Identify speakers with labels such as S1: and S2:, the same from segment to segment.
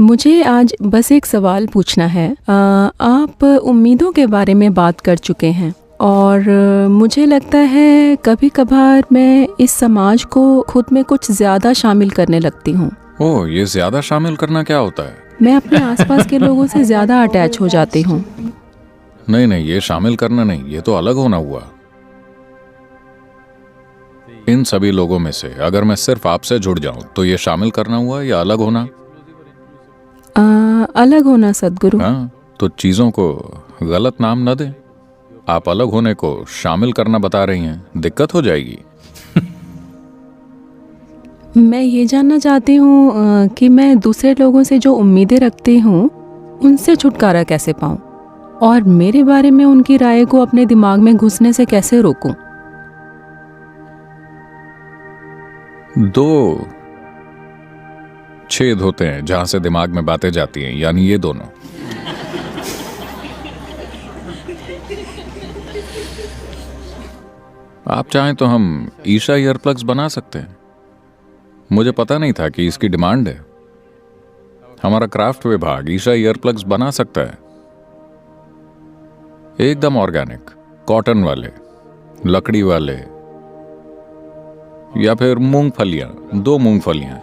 S1: मुझे आज बस एक सवाल पूछना है। आप उम्मीदों के बारे में बात कर चुके हैं और मुझे लगता है कभी कभार मैं इस समाज को खुद में कुछ ज़्यादा शामिल करने लगती हूँ।
S2: ओह, ये ज्यादा शामिल करना क्या होता है?
S1: मैं अपने आसपास के लोगों से ज़्यादा अटैच हो जाती हूँ।
S2: नहीं नहीं, ये शामिल करना नहीं, ये तो अलग होना हुआ। इन सभी लोगों में से अगर मैं सिर्फ आपसे जुड़ जाऊं तो ये शामिल करना हुआ या अलग होना?
S1: अलग होना सद्गुरु।
S2: हाँ, तो चीजों को गलत नाम न दें। आप अलग होने को शामिल करना बता रही हैं, दिक्कत हो जाएगी।
S1: मैं ये जानना चाहती हूँ कि मैं दूसरे लोगों से जो उम्मीदें रखती हूँ उनसे छुटकारा कैसे पाऊँ और मेरे बारे में उनकी राय को अपने दिमाग में घुसने से कैसे रोकूं।
S2: दो छेद होते हैं जहां से दिमाग में बातें जाती हैं, यानी ये दोनों। आप चाहें तो हम ईशा ईयरप्लग्स बना सकते हैं। मुझे पता नहीं था कि इसकी डिमांड है। हमारा क्राफ्ट विभाग ईशा ईयरप्लग्स बना सकता है, एकदम ऑर्गेनिक, कॉटन वाले, लकड़ी वाले, या फिर मूंगफलियां, 2 मूंगफलियां।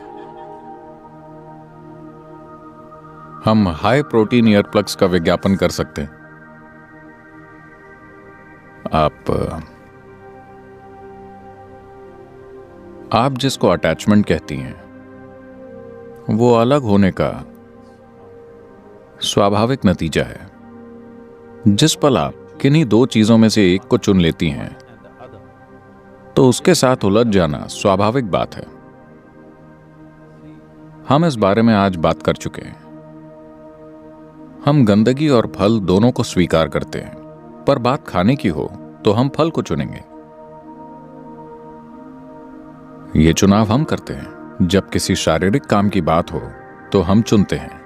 S2: हम हाई प्रोटीन ईयरप्लग्स का विज्ञापन कर सकते हैं। आप जिसको अटैचमेंट कहती हैं वो अलग होने का स्वाभाविक नतीजा है। जिस पल आप किन्हीं 2 चीजों में से एक को चुन लेती हैं तो उसके साथ उलझ जाना स्वाभाविक बात है। हम इस बारे में आज बात कर चुके हैं। हम गंदगी और फल दोनों को स्वीकार करते हैं, पर बात खाने की हो तो हम फल को चुनेंगे। ये चुनाव हम करते हैं। जब किसी शारीरिक काम की बात हो तो हम चुनते हैं,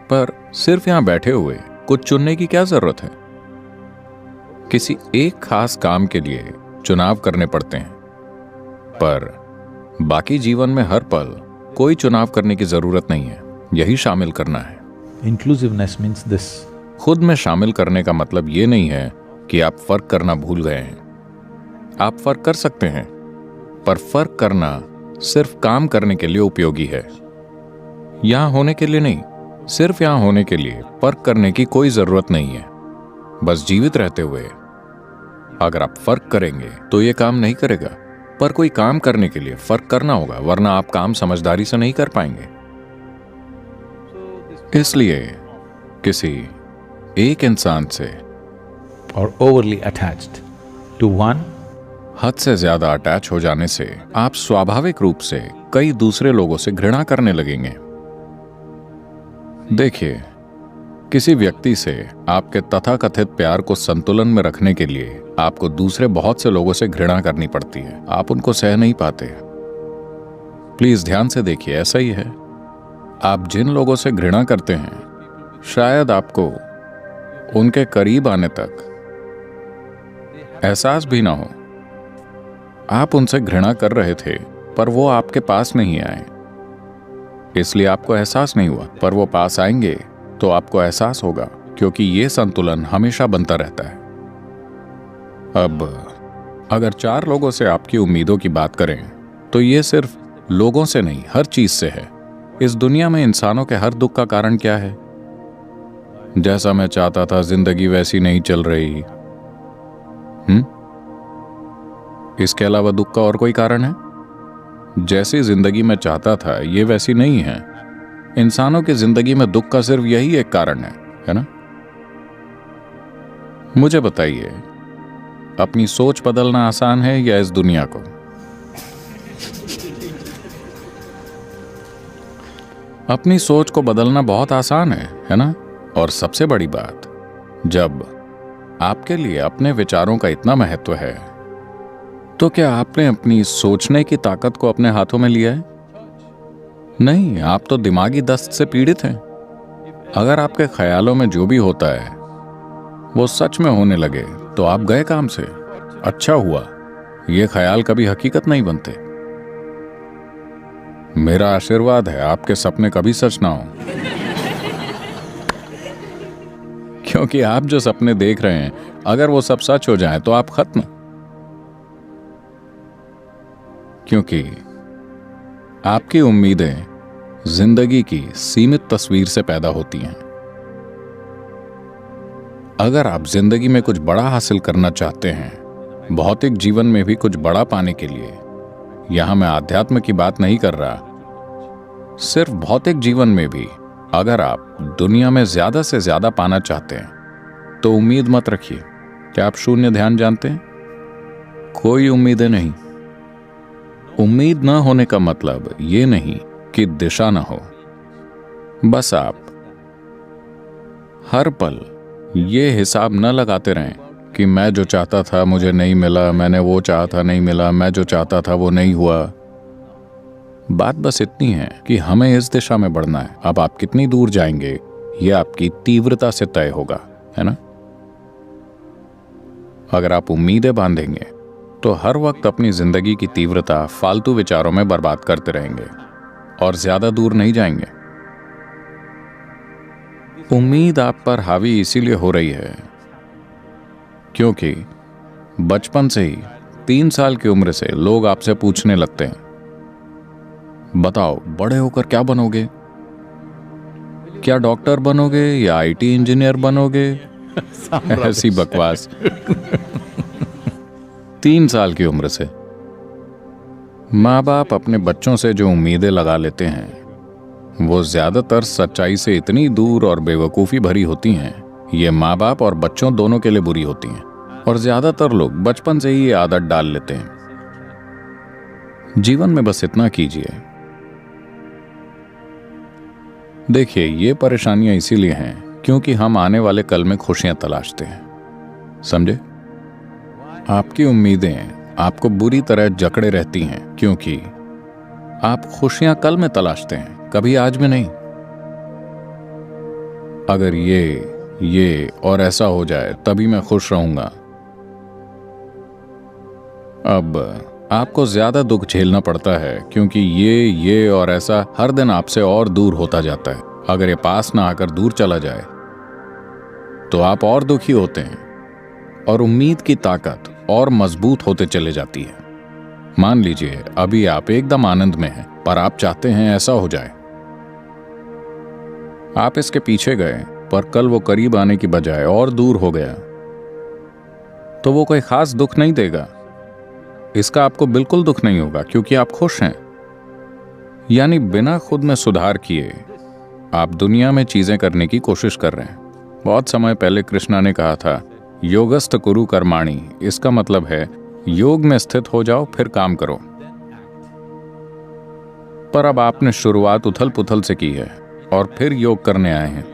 S2: पर सिर्फ यहां बैठे हुए कुछ चुनने की क्या जरूरत है? किसी एक खास काम के लिए चुनाव करने पड़ते हैं, पर बाकी जीवन में हर पल कोई चुनाव करने की जरूरत नहीं है। यही शामिल करना है।
S3: Inclusiveness means this.
S2: खुद में शामिल करने का मतलब ये नहीं है कि आप फर्क करना भूल गए हैं। आप फर्क कर सकते हैं, पर फर्क करना सिर्फ काम करने के लिए उपयोगी है, यहां होने के लिए नहीं। सिर्फ यहां होने के लिए फर्क करने की कोई जरूरत नहीं है। बस जीवित रहते हुए अगर आप फर्क करेंगे तो ये काम नहीं करेगा, पर कोई काम करने के लिए फर्क करना होगा, वरना आप काम समझदारी से नहीं कर पाएंगे। इसलिए किसी एक इंसान से
S3: Or overly attached to one,
S2: हद से ज्यादा अटैच हो जाने से आप स्वाभाविक रूप से कई दूसरे लोगों से घृणा करने लगेंगे। देखिए, किसी व्यक्ति से आपके तथाकथित प्यार को संतुलन में रखने के लिए आपको दूसरे बहुत से लोगों से घृणा करनी पड़ती है। आप उनको सह नहीं पाते। प्लीज ध्यान से देखिए, ऐसा ही है। आप जिन लोगों से घृणा करते हैं, शायद आपको उनके करीब आने तक एहसास भी ना हो। आप उनसे घृणा कर रहे थे, पर वो आपके पास नहीं आए, इसलिए आपको एहसास नहीं हुआ। पर वो पास आएंगे तो आपको एहसास होगा, क्योंकि ये संतुलन हमेशा बनता रहता है। अब अगर 4 लोगों से आपकी उम्मीदों की बात करें तो ये सिर्फ लोगों से नहीं, हर चीज से है। इस दुनिया में इंसानों के हर दुख का कारण क्या है? जैसा मैं चाहता था जिंदगी वैसी नहीं चल रही। इसके अलावा दुख का और कोई कारण है? जैसी जिंदगी में चाहता था ये वैसी नहीं है। इंसानों की जिंदगी में दुख का सिर्फ यही एक कारण है ना? मुझे बताइए, अपनी सोच बदलना आसान है या इस दुनिया को? अपनी सोच को बदलना बहुत आसान है ना? और सबसे बड़ी बात, जब आपके लिए अपने विचारों का इतना महत्व है, तो क्या आपने अपनी सोचने की ताकत को अपने हाथों में लिया है? नहीं, आप तो दिमागी दस्त से पीड़ित हैं। अगर आपके ख्यालों में जो भी होता है वो सच में होने लगे तो आप गए काम से। अच्छा हुआ, ये ख्याल कभी हकीकत नहीं बनते। मेरा आशीर्वाद है आपके सपने कभी सच ना हो, क्योंकि आप जो सपने देख रहे हैं अगर वो सब सच हो जाए तो आप खत्म। क्योंकि आपकी उम्मीदें जिंदगी की सीमित तस्वीर से पैदा होती हैं। अगर आप जिंदगी में कुछ बड़ा हासिल करना चाहते हैं, भौतिक जीवन में भी कुछ बड़ा पाने के लिए, यहां मैं आध्यात्म की बात नहीं कर रहा, सिर्फ भौतिक जीवन में भी अगर आप दुनिया में ज्यादा से ज्यादा पाना चाहते हैं तो उम्मीद मत रखिए। क्या आप शून्य ध्यान जानते हैं? कोई उम्मीदें नहीं। उम्मीद न होने का मतलब ये नहीं कि दिशा न हो, बस आप हर पल ये हिसाब न लगाते रहें कि मैं जो चाहता था मुझे नहीं मिला, मैंने वो चाहा था नहीं मिला, मैं जो चाहता था वो नहीं हुआ। बात बस इतनी है कि हमें इस दिशा में बढ़ना है। अब आप कितनी दूर जाएंगे ये आपकी तीव्रता से तय होगा, है ना? अगर आप उम्मीदें बांधेंगे तो हर वक्त अपनी जिंदगी की तीव्रता फालतू विचारों में बर्बाद करते रहेंगे और ज्यादा दूर नहीं जाएंगे। उम्मीद आप पर हावी इसीलिए हो रही है क्योंकि बचपन से ही 3 साल की उम्र से लोग आपसे पूछने लगते हैं, बताओ बड़े होकर क्या बनोगे? क्या डॉक्टर बनोगे या आईटी इंजीनियर बनोगे? ऐसी बकवास। 3 साल की उम्र से माँ बाप अपने बच्चों से जो उम्मीदें लगा लेते हैं वो ज्यादातर सच्चाई से इतनी दूर और बेवकूफ़ी भरी होती हैं, ये माँ बाप और बच्चों दोनों के लिए बुरी होती हैं और ज्यादातर लोग बचपन से ही ये आदत डाल लेते हैं। जीवन में बस इतना कीजिए। देखिए, ये परेशानियां इसीलिए हैं क्योंकि हम आने वाले कल में खुशियां तलाशते हैं, समझे? आपकी उम्मीदें आपको बुरी तरह जकड़े रहती हैं क्योंकि आप खुशियां कल में तलाशते हैं, कभी आज में नहीं। अगर ये और ऐसा हो जाए तभी मैं खुश रहूंगा। अब आपको ज्यादा दुख झेलना पड़ता है क्योंकि ये और ऐसा हर दिन आपसे और दूर होता जाता है। अगर ये पास ना आकर दूर चला जाए तो आप और दुखी होते हैं और उम्मीद की ताकत और मजबूत होते चले जाती है। मान लीजिए अभी आप एकदम आनंद में हैं पर आप चाहते हैं ऐसा हो जाए। आप इसके पीछे गए पर कल वो करीब आने की बजाय और दूर हो गया तो वो कोई खास दुख नहीं देगा। इसका आपको बिल्कुल दुख नहीं होगा क्योंकि आप खुश हैं। यानी बिना खुद में सुधार किए आप दुनिया में चीजें करने की कोशिश कर रहे हैं। बहुत समय पहले कृष्णा ने कहा था, योगस्थ कुरु कर्माणि। इसका मतलब है योग में स्थित हो जाओ फिर काम करो। पर अब आपने शुरुआत उथल पुथल से की है और फिर योग करने आए हैं।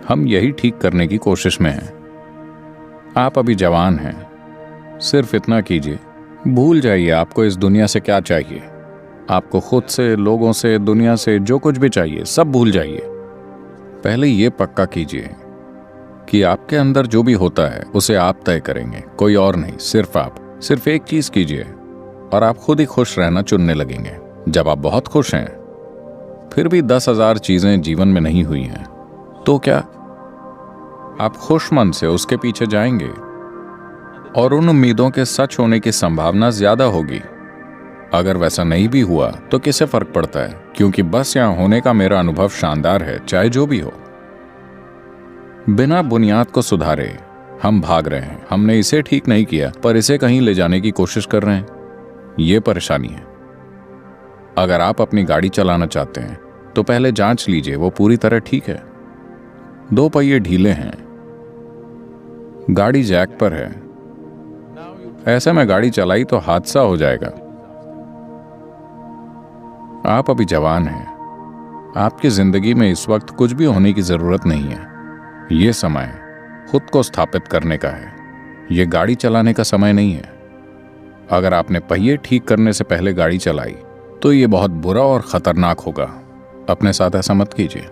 S2: हम यही ठीक करने की कोशिश में हैं। आप अभी जवान हैं, सिर्फ इतना कीजिए, भूल जाइए आपको इस दुनिया से क्या चाहिए। आपको खुद से, लोगों से, दुनिया से जो कुछ भी चाहिए सब भूल जाइए। पहले ये पक्का कीजिए कि आपके अंदर जो भी होता है उसे आप तय करेंगे, कोई और नहीं, सिर्फ आप। सिर्फ एक चीज कीजिए और आप खुद ही खुश रहना चुनने लगेंगे। जब आप बहुत खुश हैं फिर भी 10,000 चीजें जीवन में नहीं हुई हैं तो क्या आप खुश मन से उसके पीछे जाएंगे और उन उम्मीदों के सच होने की संभावना ज्यादा होगी। अगर वैसा नहीं भी हुआ तो किसे फर्क पड़ता है, क्योंकि बस यहां होने का मेरा अनुभव शानदार है, चाहे जो भी हो। बिना बुनियाद को सुधारे हम भाग रहे हैं। हमने इसे ठीक नहीं किया पर इसे कहीं ले जाने की कोशिश कर रहे हैं। ये परेशानी है। अगर आप अपनी गाड़ी चलाना चाहते हैं तो पहले जांच लीजिए वो पूरी तरह ठीक है। 2 पहिए ढीले हैं, गाड़ी जैक पर है, ऐसे में गाड़ी चलाई तो हादसा हो जाएगा। आप अभी जवान हैं, आपकी जिंदगी में इस वक्त कुछ भी होने की जरूरत नहीं है। ये समय खुद को स्थापित करने का है, ये गाड़ी चलाने का समय नहीं है। अगर आपने पहिए ठीक करने से पहले गाड़ी चलाई तो ये बहुत बुरा और खतरनाक होगा। अपने साथ ऐसा मत कीजिए।